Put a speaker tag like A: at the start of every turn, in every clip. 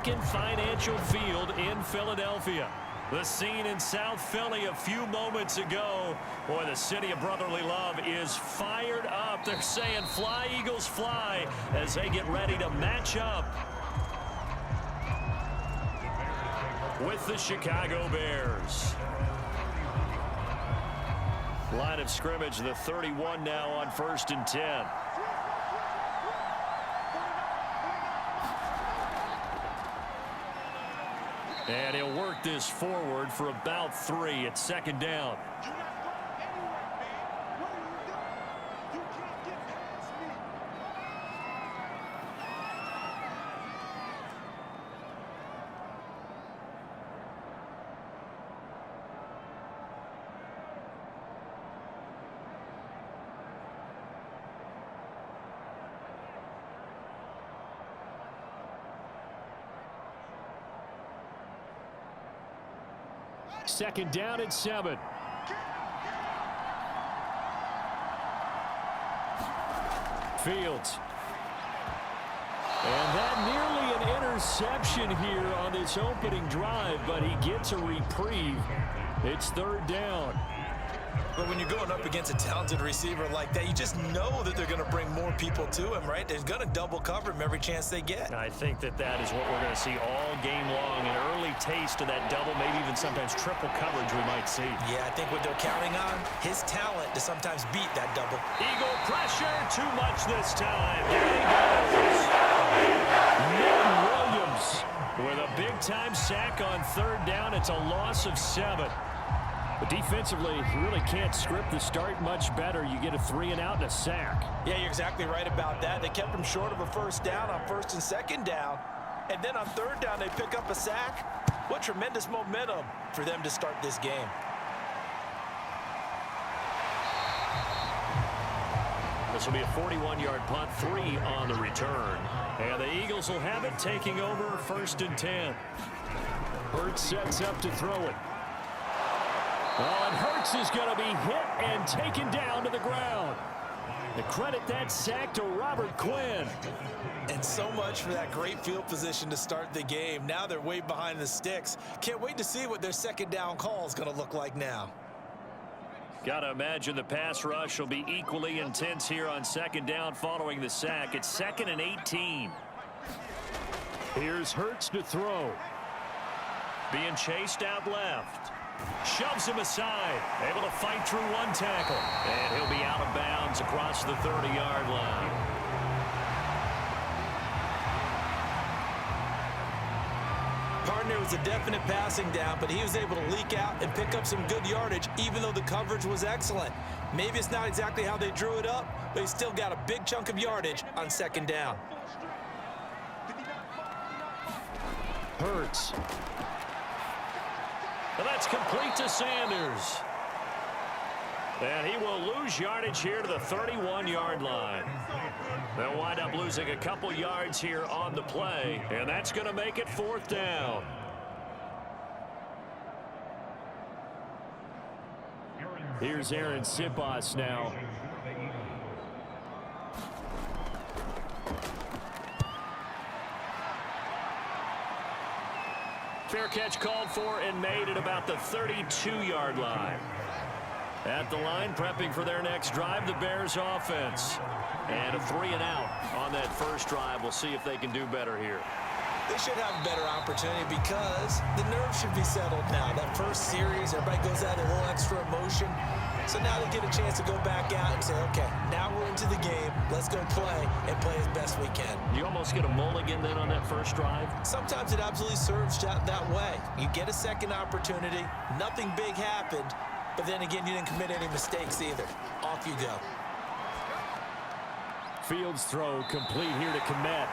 A: Lincoln Financial Field in Philadelphia. The scene in South Philly a few moments ago. Boy, the city of brotherly love is fired up. They're saying, "Fly, Eagles, fly," as they get ready to match up with the Chicago Bears. Line of scrimmage, the 31 now on 1st and 10. And he'll work this forward for about 3 at 2nd down. Second down at 7. Fields. And that nearly an interception here on this opening drive, but he gets a reprieve. It's 3rd down.
B: But when you're going up against a talented receiver like that, you just know that they're going to bring more people to him, right? They're going to double cover him every chance they get.
A: I think that is what we're going to see all game long. An early taste of that double, maybe even sometimes triple coverage we might see.
B: Yeah, I think what they're counting on, his talent to sometimes beat that double.
A: Eagle pressure, too much this time. There he goes. Nathan Williams with a big-time sack on 3rd down. It's a loss of 7. But defensively, you really can't script the start much better. You get a 3-and-out and a sack.
B: Yeah, you're exactly right about that. They kept him short of a 1st down on 1st and 2nd down. And then on 3rd down, they pick up a sack. What tremendous momentum for them to start this game.
A: This will be a 41-yard punt, 3 on the return. And the Eagles will have it, taking over 1st and 10. Hurts sets up to throw it. Oh, and Hurts is going to be hit and taken down to the ground. The credit that sack to Robert Quinn.
B: And so much for that great field position to start the game. Now they're way behind the sticks. Can't wait to see what their 2nd down call is going to look like now.
A: Got to imagine the pass rush will be equally intense here on 2nd down following the sack. It's 2nd and 18. Here's Hurts to throw. Being chased out left. Shoves him aside. Able to fight through one tackle. And he'll be out of bounds across the 30-yard line.
B: Partner was a definite passing down, but he was able to leak out and pick up some good yardage, even though the coverage was excellent. Maybe it's not exactly how they drew it up, but he still got a big chunk of yardage on 2nd down.
A: Hurts. And that's complete to Sanders. And he will lose yardage here to the 31-yard line. They'll wind up losing a couple yards here on the play, and that's going to make it 4th down. Here's Aaron Sipos now. Fair catch called for and made at about the 32-yard line. At the line, prepping for their next drive, the Bears offense. And a 3-and-out on that first drive. We'll see if they can do better here.
B: They should have a better opportunity because the nerves should be settled now. That first series, everybody goes out a little extra emotion. So now they get a chance to go back out and say, okay, now we're into the game. Let's go play and play as best we can.
A: You almost get a mulligan then on that first drive?
B: Sometimes it absolutely serves that way. You get a second opportunity. Nothing big happened. But then again, you didn't commit any mistakes either. Off you go.
A: Fields throw complete here to Kmet.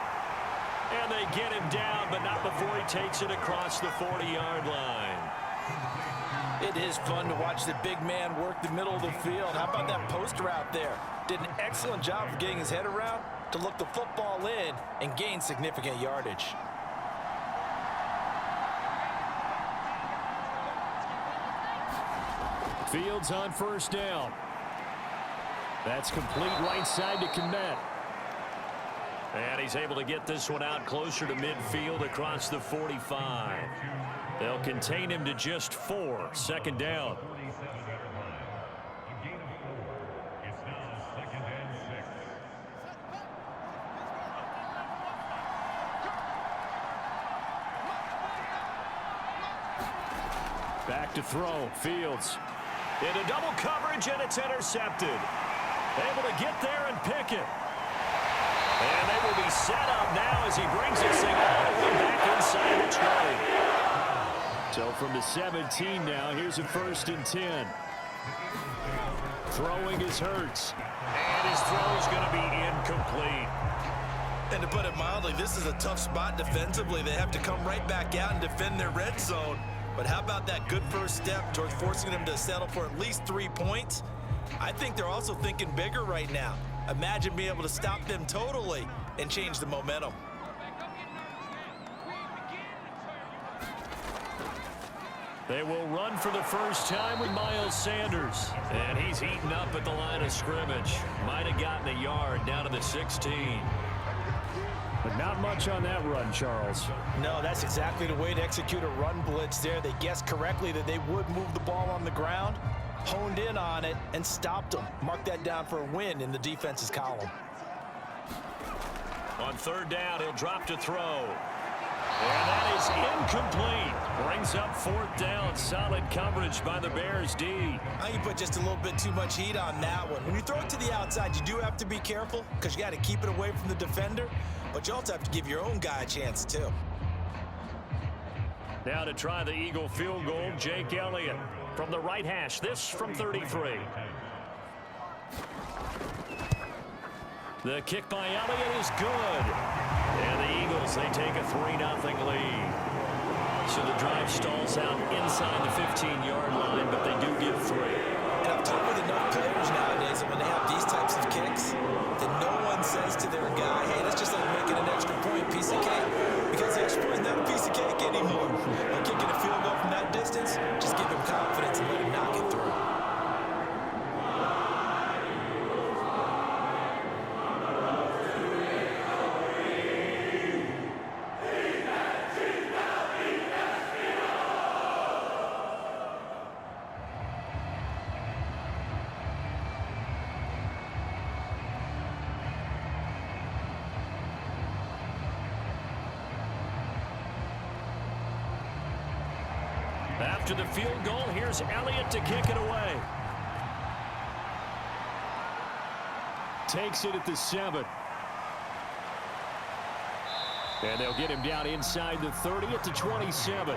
A: And they get him down, but not before he takes it across the 40-yard line.
B: It is fun to watch the big man work the middle of the field. How about that post route there? Did an excellent job of getting his head around to look the football in and gain significant yardage.
A: Fields on 1st down. That's complete right side to Kmet. And he's able to get this one out closer to midfield across the 45. They'll contain him to just 4. Second down. Back to throw. Fields into double coverage, and it's intercepted. Able to get there and pick it. And they will be set up now as he brings this thing all the way back inside the 20. So from the 17 now, here's a 1st and 10. Throwing is Hurts. And his throw is going to be incomplete.
B: And to put it mildly, this is a tough spot defensively. They have to come right back out and defend their red zone. But how about that good first step towards forcing them to settle for at least 3 points? I think they're also thinking bigger right now. Imagine being able to stop them totally and change the momentum.
A: They will run for the first time with Miles Sanders. And he's heating up at the line of scrimmage. Might have gotten a yard down to the 16. But not much on that run, Charles.
B: No, that's exactly the way to execute a run blitz there. They guessed correctly that they would move the ball on the ground, honed in on it, and stopped them. Mark that down for a win in the defense's column.
A: On 3rd down, he'll drop to throw. And that is incomplete. Brings up 4th down. Solid coverage by the Bears D.
B: You put just a little bit too much heat on that one. When you throw it to the outside, you do have to be careful because you got to keep it away from the defender. But you also have to give your own guy a chance, too.
A: Now to try the Eagle field goal, Jake Elliott from the right hash. This from 33. The kick by Elliott is good. And the Eagles, they take a 3-0 lead. So the drive stalls out inside the 15-yard line, but they do get 3.
B: And I've talked with enough players nowadays that when they have these types of kicks, that no one says to their guy, hey, that's just like making an extra point, piece of cake. Because the extra point is not a piece of cake anymore. By kicking a field goal from that distance, just give him confidence and let him knock it through.
A: After the field goal, here's Elliott to kick it away. Takes it at the 7. And they'll get him down inside the 30 at the 27.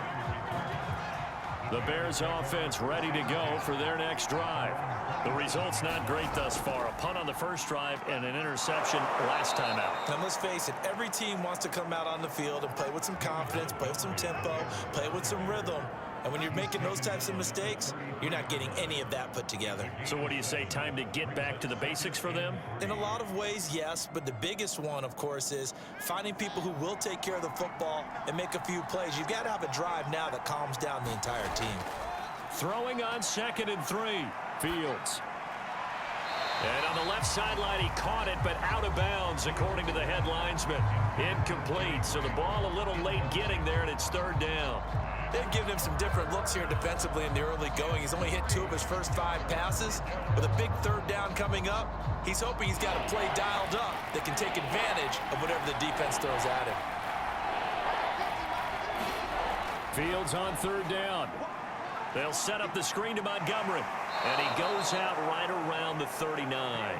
A: The Bears offense ready to go for their next drive. The result's not great thus far. A punt on the first drive and an interception last time out.
B: Now, let's face it, every team wants to come out on the field and play with some confidence, play with some tempo, play with some rhythm. And when you're making those types of mistakes, you're not getting any of that put together.
A: So what do you say, time to get back to the basics for them?
B: In a lot of ways, yes. But the biggest one, of course, is finding people who will take care of the football and make a few plays. You've got to have a drive now that calms down the entire team.
A: Throwing on 2nd and 3. Fields. And on the left sideline, he caught it, but out of bounds, according to the head linesman. Incomplete. So the ball a little late getting there, and it's 3rd down.
B: They've given him some different looks here defensively in the early going. He's only hit 2 of his first 5 passes. With a big 3rd down coming up, he's hoping he's got a play dialed up that can take advantage of whatever the defense throws at him.
A: Fields on 3rd down. They'll set up the screen to Montgomery. And he goes out right around the 39.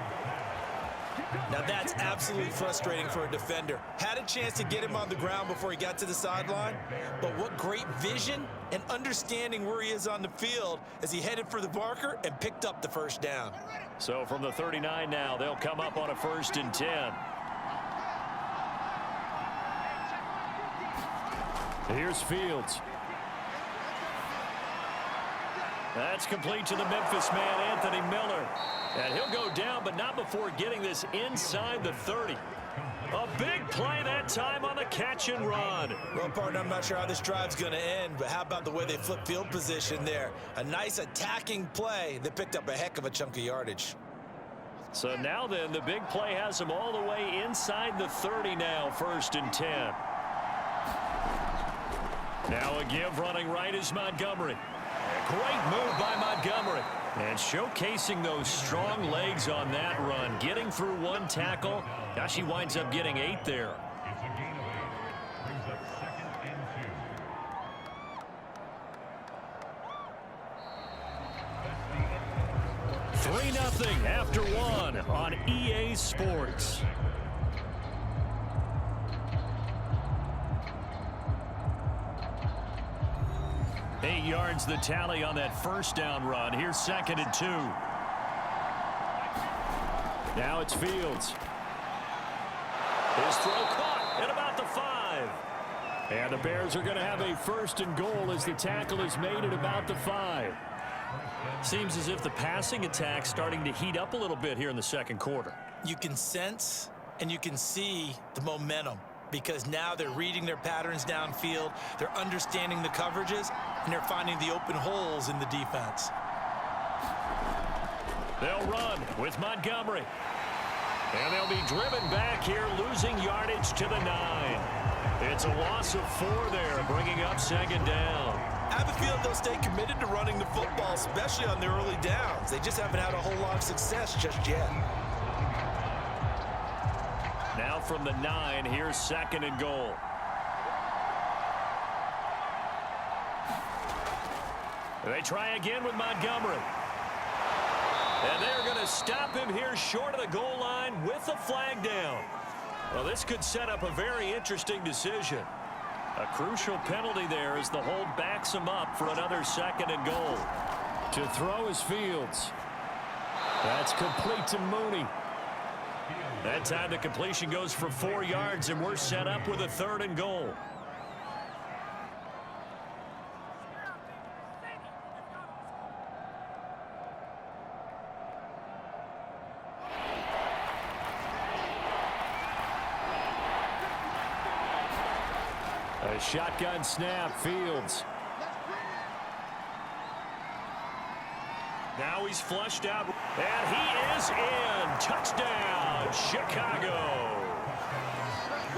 B: Now that's absolutely frustrating for a defender. Had a chance to get him on the ground before he got to the sideline, but what great vision and understanding where he is on the field as he headed for the marker and picked up the 1st down.
A: So from the 39 now, they'll come up on a 1st and 10. Here's Fields. That's complete to the Memphis man, Anthony Miller. And he'll go down, but not before getting this inside the 30. A big play that time on the catch and run.
B: Well, partner, I'm not sure how this drive's going to end, but how about the way they flip field position there? A nice attacking play that picked up a heck of a chunk of yardage.
A: So now then, the big play has him all the way inside the 30 now, 1st and 10. Now a give running right is Montgomery. Great move by Montgomery. And showcasing those strong legs on that run. Getting through one tackle. Now she winds up getting 8 there.
C: It's a gain of 8. Brings up 2nd and 2.
A: 3-0 after 1 on EA Sports. Eight yards the tally on that 1st down run. Here's 2nd and 2. Now it's Fields. His throw caught at about the 5. And the Bears are going to have a 1st and goal as the tackle is made at about the 5. Seems as if the passing attack's starting to heat up a little bit here in the 2nd quarter.
B: You can sense and you can see the momentum because now they're reading their patterns downfield, they're understanding the coverages, and they're finding the open holes in the defense.
A: They'll run with Montgomery. And they'll be driven back here, losing yardage to the 9. It's a loss of 4 there, bringing up 2nd down.
B: I have a feeling they'll stay committed to running the football, especially on their early downs. They just haven't had a whole lot of success just yet.
A: Now from the 9, here's 2nd and goal. They try again with Montgomery. And they're going to stop him here short of the goal line with the flag down. Well, this could set up a very interesting decision. A crucial penalty there as the hold backs him up for another 2nd and goal. To throw is Fields. That's complete to Mooney. That time the completion goes for 4 yards, and we're set up with a 3rd and goal. A shotgun snap, Fields. Now he's flushed out, and he is in. Touchdown, Chicago.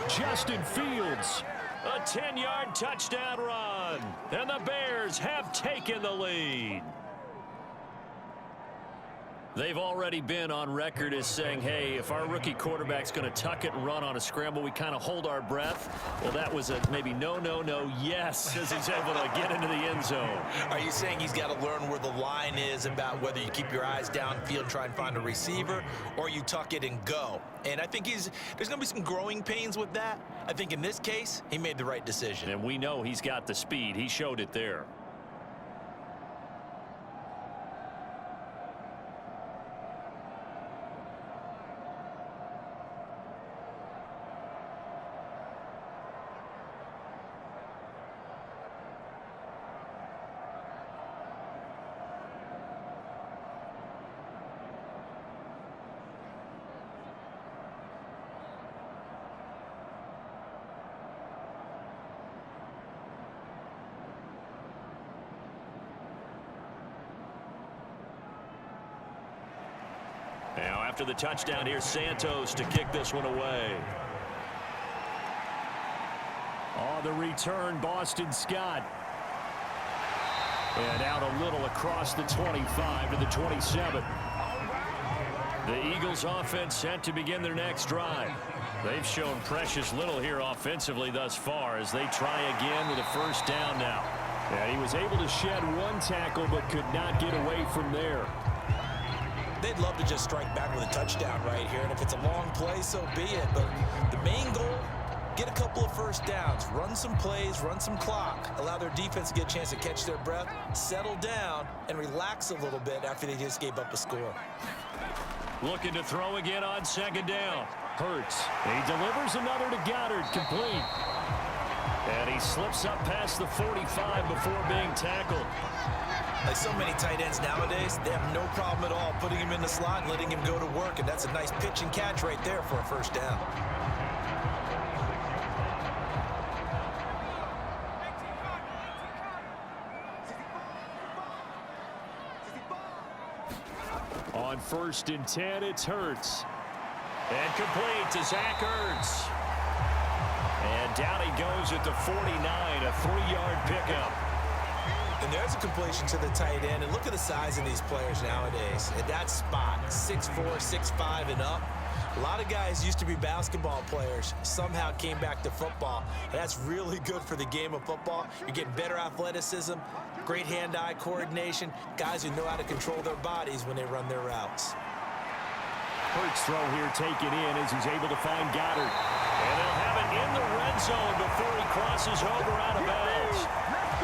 A: Justin Fields, a 10-yard touchdown run, and the Bears have taken the lead. They've already been on record as saying, hey, if our rookie quarterback's going to tuck it and run on a scramble, we kind of hold our breath. Well, that was a maybe no, yes, as he's able to get into the end zone.
B: Are you saying he's got to learn where the line is about whether you keep your eyes downfield and try and find a receiver, or you tuck it and go? And I think there's going to be some growing pains with that. I think in this case, he made the right decision.
A: And we know he's got the speed. He showed it there. Now after the touchdown, here's Santos to kick this one away. On the return, Boston Scott. And out a little across the 25 to the 27. The Eagles offense set to begin their next drive. They've shown precious little here offensively thus far as they try again with a 1st down now. And he was able to shed 1 tackle but could not get away from there.
B: They'd love to just strike back with a touchdown right here, and if it's a long play, so be it. But the main goal, get a couple of 1st downs, run some plays, run some clock, allow their defense to get a chance to catch their breath, settle down, and relax a little bit after they just gave up a score.
A: Looking to throw again on 2nd down. Hurts. He delivers another to Goddard, complete. And he slips up past the 45 before being tackled.
B: Like so many tight ends nowadays, they have no problem at all putting him in the slot and letting him go to work, and that's a nice pitch and catch right there for a 1st down.
A: On 1st and 10, it's Hurts. And complete to Zach Ertz. And down he goes at the 49, a 3-yard pickup.
B: And there's a completion to the tight end. And look at the size of these players nowadays. At that spot, 6'4", 6'5", and up. A lot of guys used to be basketball players, somehow came back to football. And that's really good for the game of football. You're getting better athleticism, great hand-eye coordination, guys who know how to control their bodies when they run their routes.
A: Hurts throw here taken in as he's able to find Goddard. And they'll have it in the red zone before he crosses over out of bounds.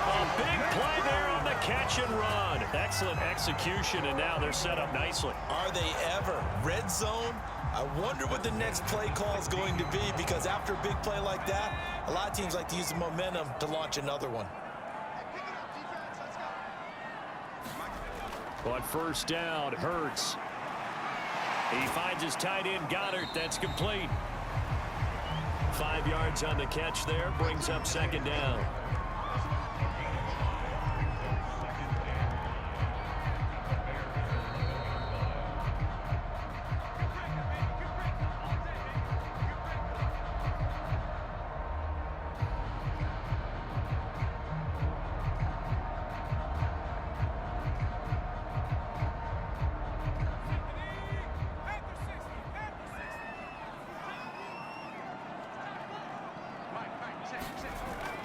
A: A big play there on the catch and run. Excellent execution, and now they're set up nicely.
B: Are they ever? Red zone? I wonder what the next play call is going to be, because after a big play like that, a lot of teams like to use the momentum to launch another one.
A: On 1st down, Hurts. He finds his tight end, Goddard. That's complete. 5 yards on the catch there, brings up 2nd down.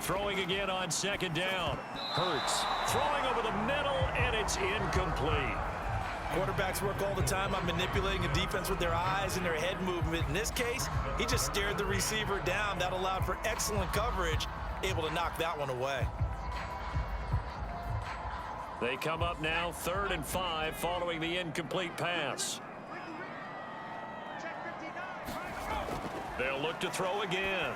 A: Throwing again on 2nd down. Hurts throwing over the middle, and it's incomplete.
B: Quarterbacks work all the time on manipulating a defense with their eyes and their head movement. In this case, he just stared the receiver down. That allowed for excellent coverage, able to knock that one away.
A: They come up now 3rd and 5 following the incomplete pass. They'll look to throw again.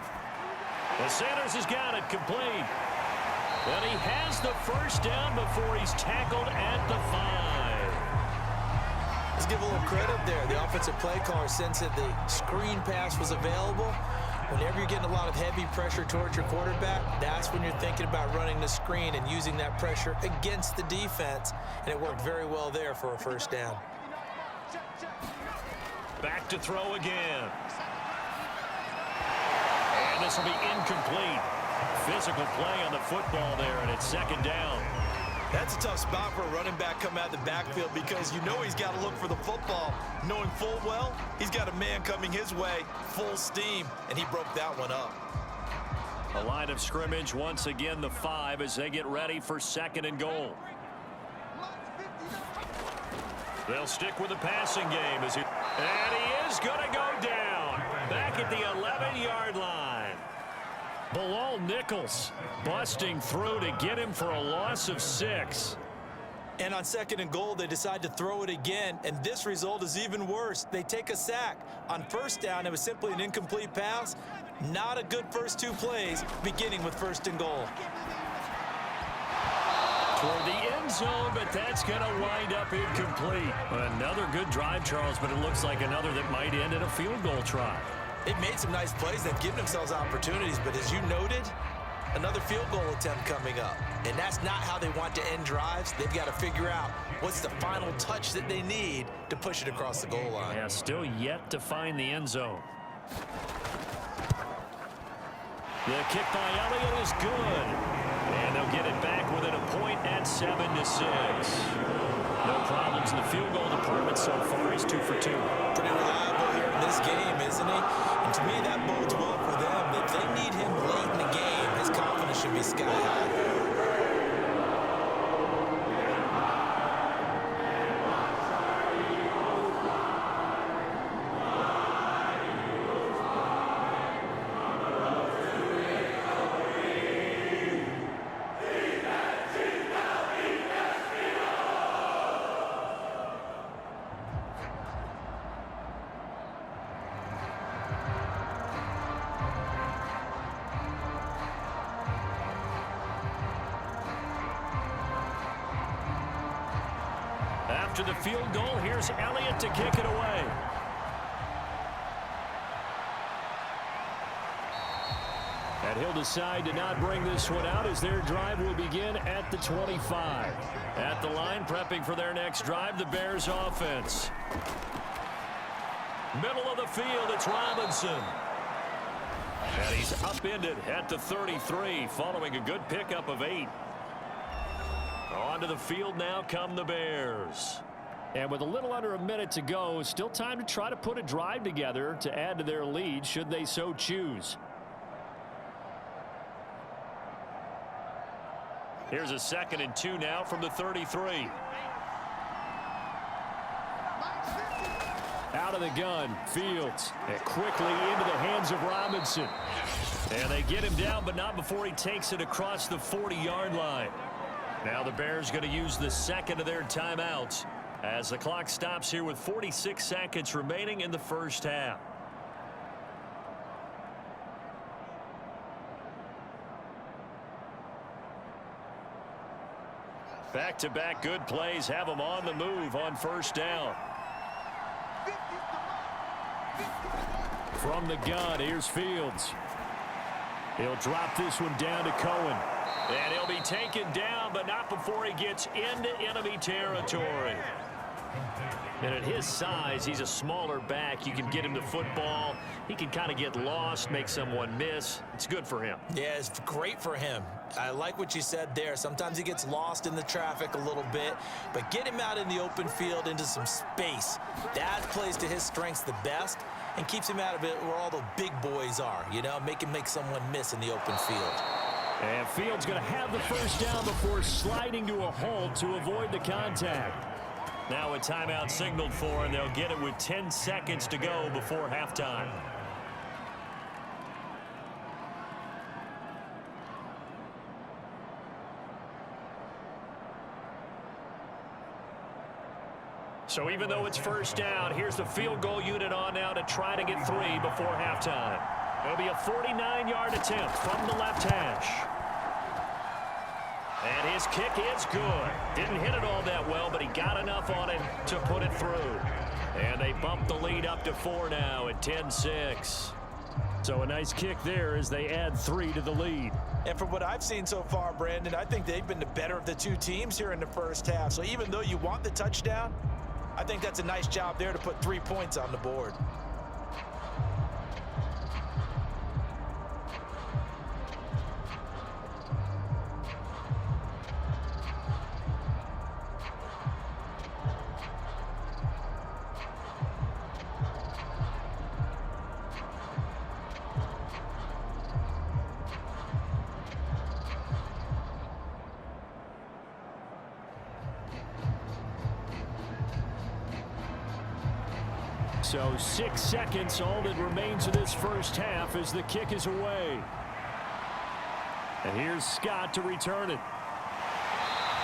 A: And Sanders has got it complete. And he has the 1st down before he's tackled at the 5.
B: Let's give a little credit there. The offensive play caller sensed that the screen pass was available. Whenever you're getting a lot of heavy pressure towards your quarterback, that's when you're thinking about running the screen and using that pressure against the defense. And it worked very well there for a 1st down.
A: Back to throw again. And this will be incomplete. Physical play on the football there, and it's 2nd down.
B: That's a tough spot for a running back coming out of the backfield, because you know he's got to look for the football, knowing full well he's got a man coming his way, full steam, and he broke that one up.
A: A line of scrimmage once again, the 5, as they get ready for 2nd and goal. They'll stick with the passing game and he is going to go down back at the 11-yard line. Bilal Nichols busting through to get him for a loss of 6.
B: And on 2nd and goal, they decide to throw it again, and this result is even worse. They take a sack. On 1st down, it was simply an incomplete pass. Not a good first 2 plays, beginning with 1st and goal.
A: Toward the end zone, but that's going to wind up incomplete. Another good drive, Charles, but it looks like another that might end in a field goal try.
B: They've made some nice plays. They've given themselves opportunities, but as you noted, another field goal attempt coming up. And that's not how they want to end drives. They've got to figure out what's the final touch that they need to push it across the goal line.
A: Yeah, still yet to find the end zone. The kick by Elliott is good. And they'll get it back within a point at 7-6. No problems in the field goal department so far. He's 2 for 2.
B: Pretty reliable here in this game, isn't he? And to me, that bodes well for them. If they need him late in the game, his confidence should be sky high.
A: After the field goal, here's Elliott to kick it away. And he'll decide to not bring this one out as their drive will begin at the 25. At the line, prepping for their next drive, the Bears offense. Middle of the field, it's Robinson. And he's upended at the 33 following a good pickup of 8. Onto the field now come the Bears. And with a little under a minute to go, still time to try to put a drive together to add to their lead should they so choose. Here's a 2nd and 2 now from the 33. Out of the gun, Fields, and quickly into the hands of Robinson. And they get him down, but not before he takes it across the 40-yard line. Now the Bears going to use the 2nd of their timeouts as the clock stops here with 46 seconds remaining in the first half. Back-to-back good plays have them on the move on first down. From the gun, here's Fields. He'll drop this one down to Cohen. And he'll be taken down, but not before he gets into enemy territory. And at his size, he's a smaller back. You can get him the football. He can kind of get lost, make someone miss. It's good for him. Yeah, it's great for him. I like what you said there. Sometimes he gets lost in the traffic a little bit, but get him out in the open field into some space. That plays to his strengths the best and keeps him out of it where all the big boys are, you know, make him make someone miss in the open field. And Fields going to have the first down before sliding to a halt to avoid the contact. Now a timeout signaled for, and they'll get it with 10 seconds to go before halftime. So even though it's first down, here's the field goal unit on now to try to get 3 before halftime. It'll be a 49-yard attempt from the left hash. And his kick is good. Didn't hit it all that well, but he got enough on it to put it through. And they bump the lead up to 4 now at 10-6. So a nice kick there as they add 3 to the lead.
B: And from what I've seen so far, Brandon, I think they've been the better of the two teams here in the first half. So even though you want the touchdown, I think that's a nice job there to put 3 points on the board.
A: So 6 seconds, all that remains of this first half as the kick is away. And here's Scott to return it.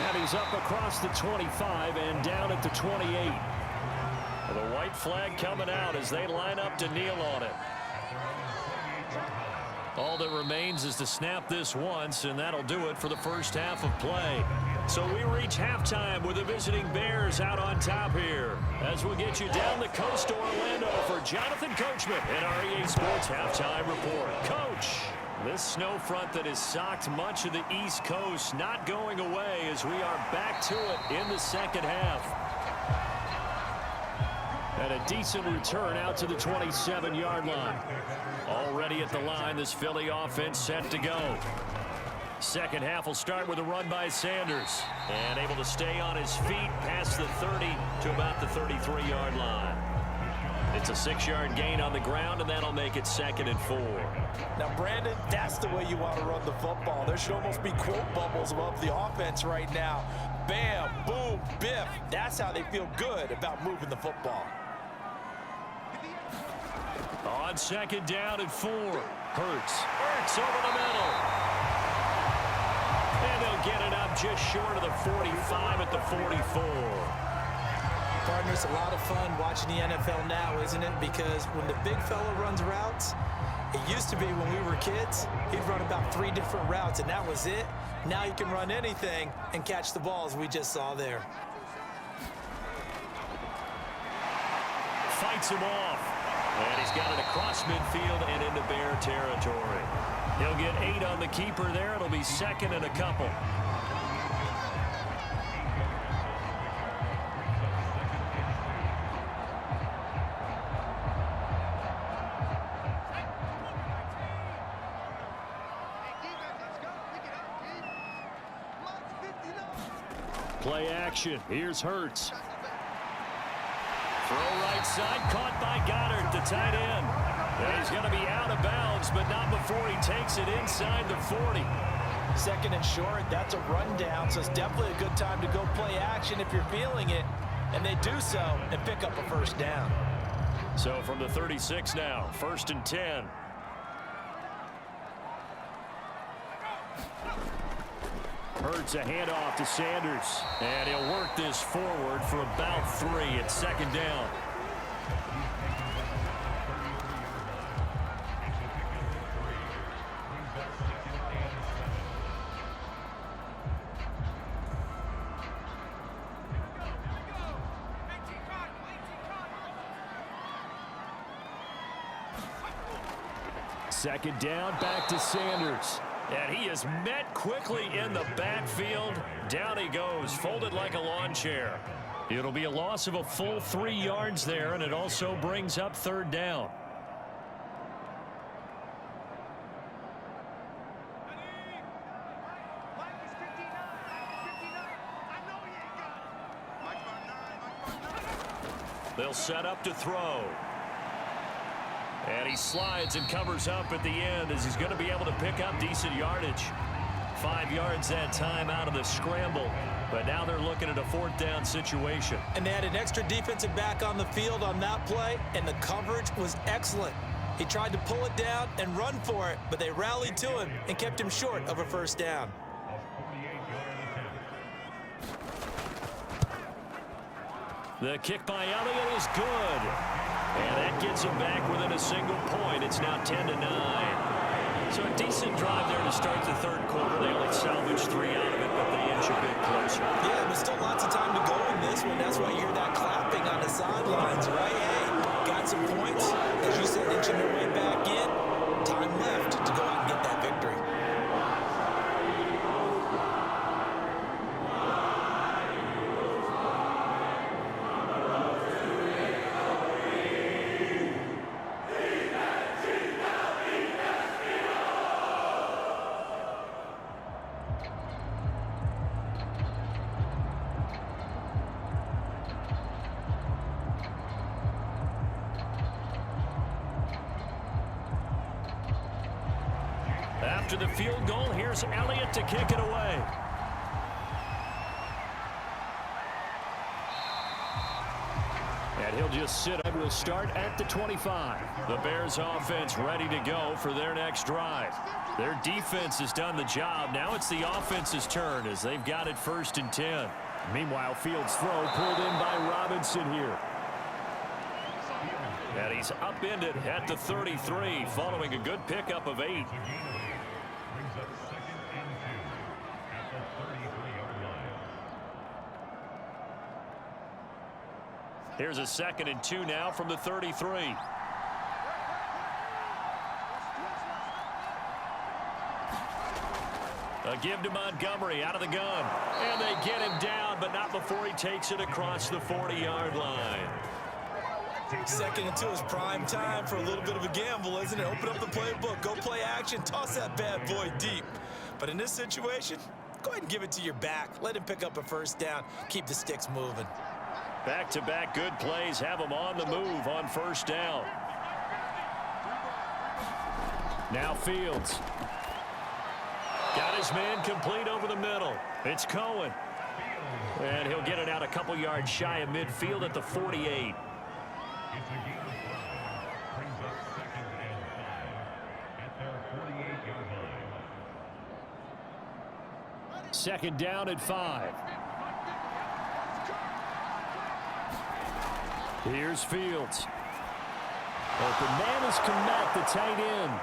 A: And he's up across the 25 and down at the 28. The white flag coming out as they line up to kneel on it. All that remains is to snap this once, and that'll do it for the first half of play. So we reach halftime with the visiting Bears out on top here. As we'll get you down the coast to Orlando for Jonathan Coachman and our EA Sports Halftime Report. Coach, this snow front that has socked much of the East Coast not going away as we are back to it in the second half. And a decent return out to the 27-yard line. Already at the line, this Philly offense set to go. Second half will start with a run by Sanders. And able to stay on his feet past the 30 to about the 33-yard line. It's a 6-yard gain on the ground, and that'll make it 2nd and 4.
B: Now, Brandon, that's the way you want to run the football. There should almost be quote bubbles above the offense right now. Bam, boom, biff. That's how they feel good about moving the football.
A: On 2nd down and 4. Hurts over the middle. And they'll get it up just short of the 45 at the 44.
B: Partner, it's a lot of fun watching the NFL now, isn't it? Because when the big fella runs routes, it used to be when we were kids, he'd run about 3 different routes, and that was it. Now he can run anything and catch the balls we just saw there.
A: Fights him off. And he's got it across midfield and into Bear territory. He'll get 8 on the keeper there. It'll be second and a couple. Play action. Here's Hurts. Throw right side, caught by Goddard, the tight end. And he's going to be out of bounds, but not before he takes it inside the 40.
B: Second and short, that's a rundown, so it's definitely a good time to go play action if you're feeling it. And they do so and pick up a first down.
A: So from the 36 now, 1st and 10. Hurts a handoff to Sanders. And he'll work this forward for about 3 at second down. Second down, back to Sanders. And he is met quickly in the backfield. Down he goes, folded like a lawn chair. It'll be a loss of a full 3 yards there, and it also brings up 3rd down. They'll set up to throw. And he slides and covers up at the end as he's going to be able to pick up decent yardage. 5 yards that time out of the scramble. But now they're looking at a 4th down situation.
B: And they had an extra defensive back on the field on that play, and the coverage was excellent. He tried to pull it down and run for it, but they rallied to him and kept him short of a first down.
A: The kick by Elliott is good. And that gets him back within a single point. It's now 10-9. So a decent drive there to start the 3rd quarter. They only salvaged 3 out of it, but they inch a bit closer.
B: Yeah, there's still lots of time to go in this one. That's why you hear that clapping on the sidelines, right? Hey, got some points. As you said, inching their way back in. Time left to go out and get that victory.
A: After the field goal, here's Elliott to kick it away. And he'll just sit. Will start at the 25. The Bears offense ready to go for their next drive. Their defense has done the job. Now it's the offense's turn as they've got it 1st and 10. Meanwhile, Fields' throw pulled in by Robinson here. And he's upended at the 33 following a good pickup of 8. Here's a 2nd and 2 now from the 33. A give to Montgomery out of the gun. And they get him down, but not before he takes it across the 40-yard line.
B: 2nd and 2 is prime time for a little bit of a gamble, isn't it? Open up the playbook, go play action, toss that bad boy deep. But in this situation, go ahead and give it to your back. Let him pick up a first down. Keep the sticks moving.
A: Back-to-back good plays have him on the move on 1st down. Now Fields. Got his man complete over the middle. It's Cohen. And he'll get it out a couple yards shy of midfield at the 48.
C: It's a game of 5. Brings up 2nd and 5 at their 48-yard line.
A: 2nd down at 5. Here's Fields. Open man is Komet, the tight end.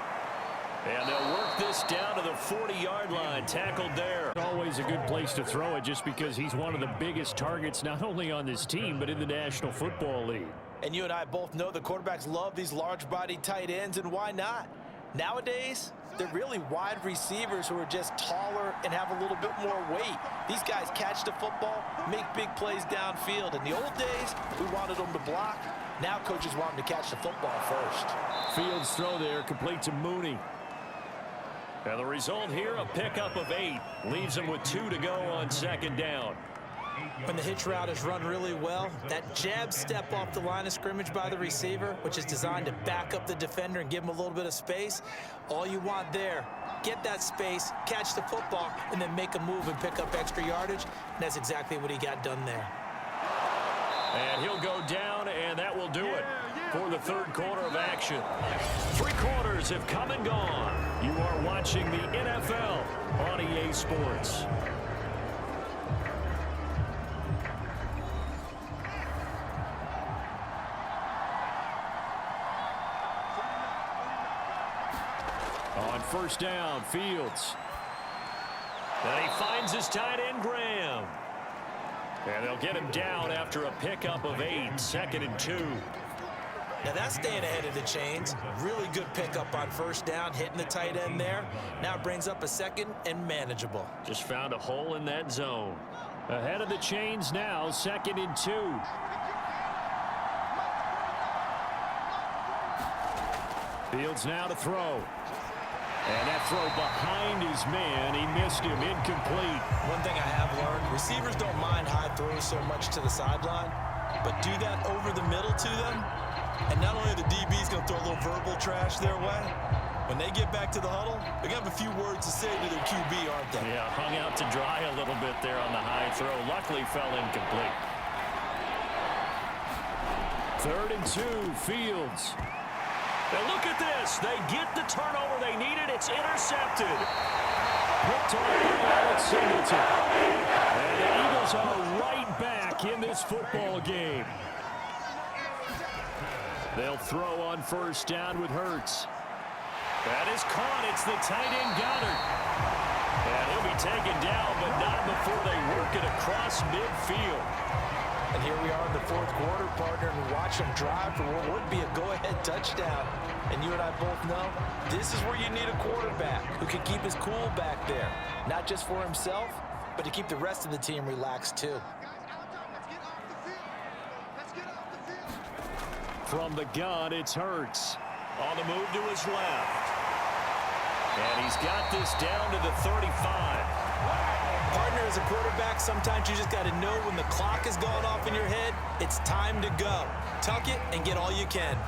A: And they'll work this down to the 40-yard line. Tackled there. Always a good place to throw it just because he's one of the biggest targets not only on this team but in the National Football League.
B: And you and I both know the quarterbacks love these large-bodied tight ends, and why not? Nowadays, they're really wide receivers who are just taller and have a little bit more weight. These guys catch the football, make big plays downfield. In the old days, we wanted them to block. Now coaches want them to catch the football first.
A: Fields throw there, complete to Mooney. And the result here, a pickup of 8. Leaves him with 2 to go on second down.
B: When the hitch route is run really well, that jab step off the line of scrimmage by the receiver, which is designed to back up the defender and give him a little bit of space, all you want there, get that space, catch the football, and then make a move and pick up extra yardage. And that's exactly what he got done there.
A: And he'll go down, and that will do it for the third quarter of action. 3 quarters have come and gone. You are watching the NFL on EA Sports. On first down, Fields. And he finds his tight end, Graham. And they'll get him down after a pickup of 8, 2nd and 2.
B: Now that's staying ahead of the chains. Really good pickup on first down, hitting the tight end there. Now it brings up a 2nd and manageable.
A: Just found a hole in that zone. Ahead of the chains now, 2nd and 2. Fields now to throw. And that throw behind his man, he missed him, incomplete.
B: One thing I have learned, receivers don't mind high throws so much to the sideline, but do that over the middle to them, and not only are the DBs going to throw a little verbal trash their way, when they get back to the huddle, they're going to have a few words to say to their QB, aren't they?
A: Yeah, hung out to dry a little bit there on the high throw. Luckily fell incomplete. 3rd and 2, Fields. And look at this. They get the turnover they needed. It's intercepted. Picked on Alex Singleton. And the Eagles are right back in this football game. They'll throw on first down with Hurts. That is caught. It's the tight end Goddard. And he'll be taken down, but not before they work it across midfield.
B: And here we are in the 4th quarter, partner, and watch them drive for what would be a go-ahead touchdown. And you and I both know this is where you need a quarterback who can keep his cool back there. Not just for himself, but to keep the rest of the team relaxed too.
A: From the gun, it's Hurts. On the move to his left. And he's got this down to the 35.
B: Partner, as a quarterback, sometimes you just got to know when the clock is going off in your head, it's time to go. Tuck it and get all you can.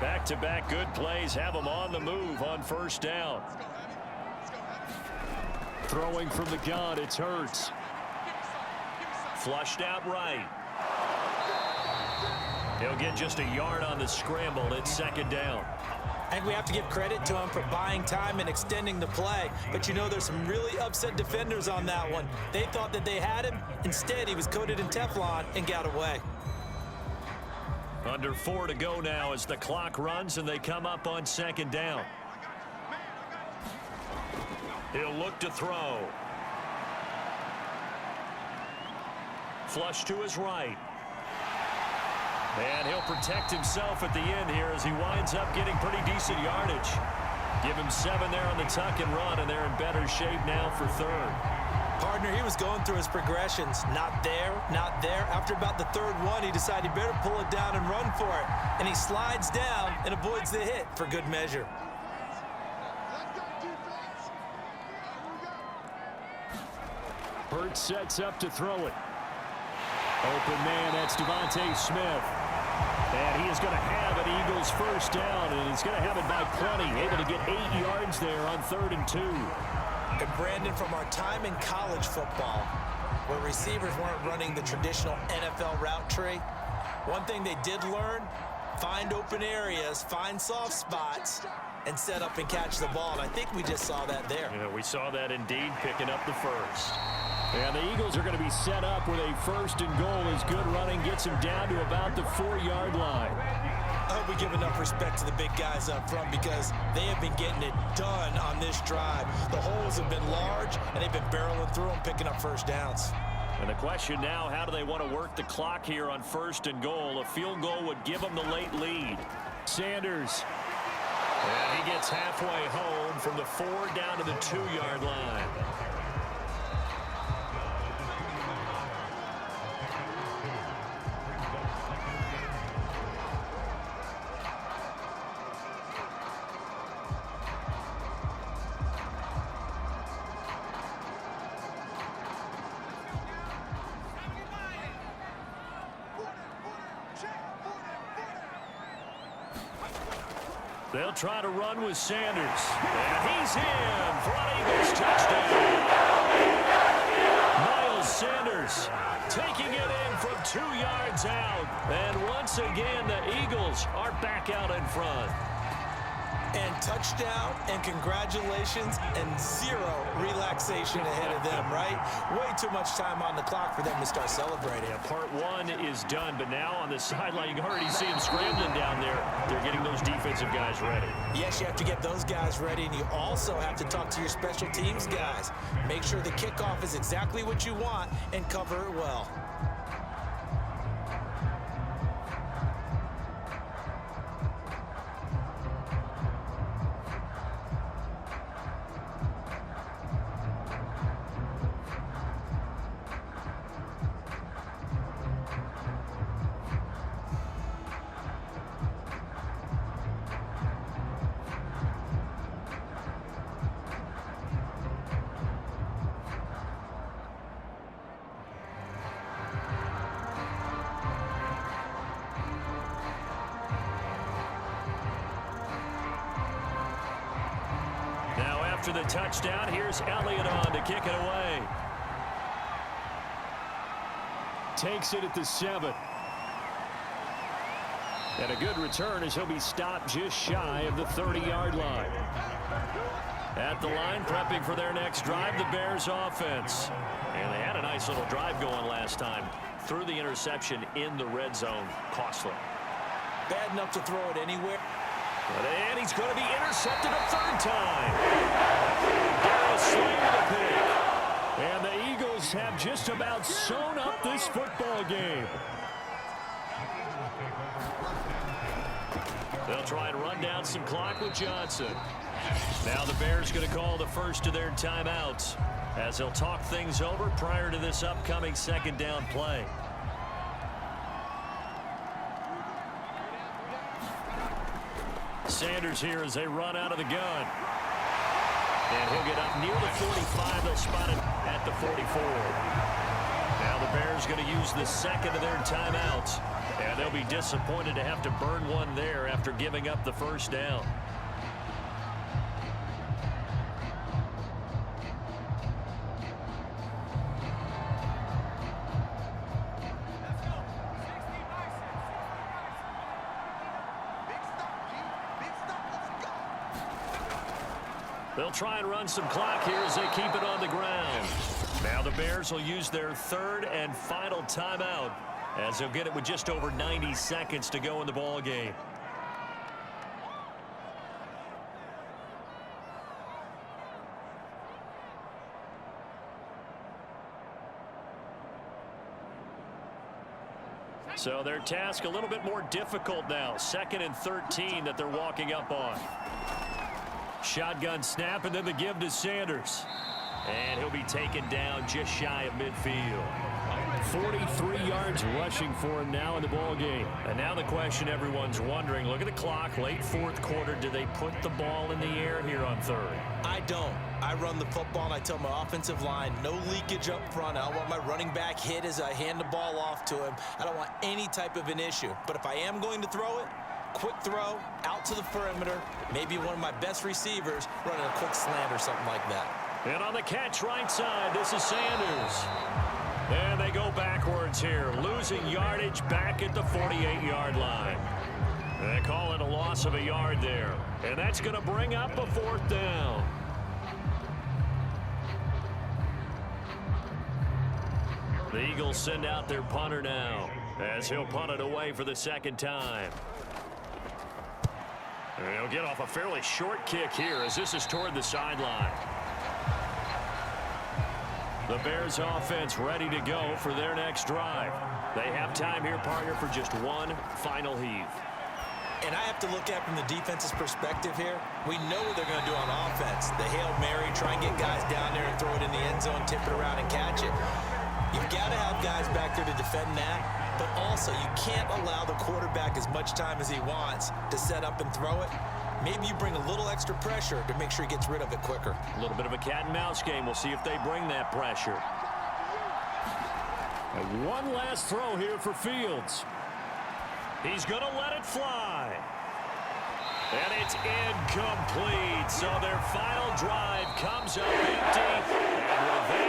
A: Back-to-back good plays have him on the move on first down. Throwing from the gun, it's Hurts. Flushed out right. He'll get just a yard on the scramble. It's 2nd down.
B: I think we have to give credit to him for buying time and extending the play. But you know, there's some really upset defenders on that one. They thought that they had him. Instead, he was coated in Teflon and got away.
A: Under 4 to go now as the clock runs and they come up on 2nd down. He'll look to throw. Flush to his right. And he'll protect himself at the end here as he winds up getting pretty decent yardage. Give him 7 there on the tuck and run, and they're in better shape now for 3rd.
B: Partner, he was going through his progressions. Not there, not there. After about the 3rd one, he decided he better pull it down and run for it. And he slides down and avoids the hit for good measure.
A: Hurts sets up to throw it. Open man, that's Devontae Smith. And he is going to have an Eagles first down, and he's going to have it by plenty. Able to get 8 yards there on 3rd and 2.
B: And Brandon, from our time in college football, where receivers weren't running the traditional NFL route tree, one thing they did learn, find open areas, find soft spots, and set up and catch the ball. And I think we just saw that there.
A: Yeah, we saw that indeed, picking up the first. And the Eagles are going to be set up with a 1st and goal as good running gets him down to about the 4-yard line.
B: I hope we give enough respect to the big guys up front because they have been getting it done on this drive. The holes have been large, and they've been barreling through them, picking up first downs.
A: And the question now, how do they want to work the clock here on 1st and goal? A field goal would give them the late lead. Sanders. And he gets halfway home from the 4 down to the 2-yard line. They'll try to run with Sanders. And he's in for an Eagles touchdown. Miles Sanders taking it in from 2 yards out. And once again, the Eagles are back out in front.
B: And touchdown, and congratulations, and 0 relaxation ahead of them, right? Way too much time on the clock for them to start celebrating.
A: Yeah, part 1 is done, but now on the sideline, you can already see them scrambling down there. They're getting those defensive guys ready.
B: Yes, you have to get those guys ready, and you also have to talk to your special teams guys. Make sure the kickoff is exactly what you want and cover it well.
A: After the touchdown, here's Elliott on to kick it away. Takes it at the 7. And a good return as he'll be stopped just shy of the 30-yard line. At the line, prepping for their next drive, the Bears offense. And they had a nice little drive going last time. Threw the interception in the red zone. Costly.
B: Bad enough to throw it anywhere.
A: And he's going to be intercepted a 3rd time. Darius Slay with a pick. And the Eagles have just about sewn up this football game. They'll try and run down some clock with Johnson. Now the Bears going to call the first of their timeouts as they'll talk things over prior to this upcoming 2nd down play. Sanders here as they run out of the gun. And he'll get up near the 45. They'll spot him at the 44. Now the Bears going to use the 2nd of their timeouts. And they'll be disappointed to have to burn one there after giving up the 1st down. They'll try and run some clock here as they keep it on the ground. Now the Bears will use their 3rd and final timeout as they'll get it with just over 90 seconds to go in the ball game. So their task a little bit more difficult now. 2nd and 13 that they're walking up on. Shotgun snap, and then the give to Sanders. And he'll be taken down just shy of midfield. 43 yards rushing for him now in the ball game. And now the question everyone's wondering, look at the clock, late 4th quarter. Do they put the ball in the air here on 3rd?
B: I don't. I run the football, and I tell my offensive line, no leakage up front. I don't want my running back hit as I hand the ball off to him. I don't want any type of an issue. But if I am going to throw it, quick throw, out to the perimeter, maybe one of my best receivers running a quick slant or something like that.
A: And on the catch right side, this is Sanders. And they go backwards here, losing yardage back at the 48-yard line. They call it a loss of a yard there. And that's going to bring up a 4th down. The Eagles send out their punter now as he'll punt it away for the 2nd time. And he'll get off a fairly short kick here as this is toward the sideline. The Bears offense ready to go for their next drive. They have time here, partner, for just one final heave.
B: And I have to look at it from the defense's perspective here. We know what they're going to do on offense. The Hail Mary, try and get guys down there and throw it in the end zone, tip it around and catch it. You've got to have guys back there to defend that, but also you can't allow the quarterback as much time as he wants to set up and throw it. Maybe you bring a little extra pressure to make sure he gets rid of it quicker.
A: A little bit of a cat and mouse game. We'll see if they bring that pressure. And one last throw here for Fields. He's going to let it fly. And it's incomplete. So their final drive comes up empty. And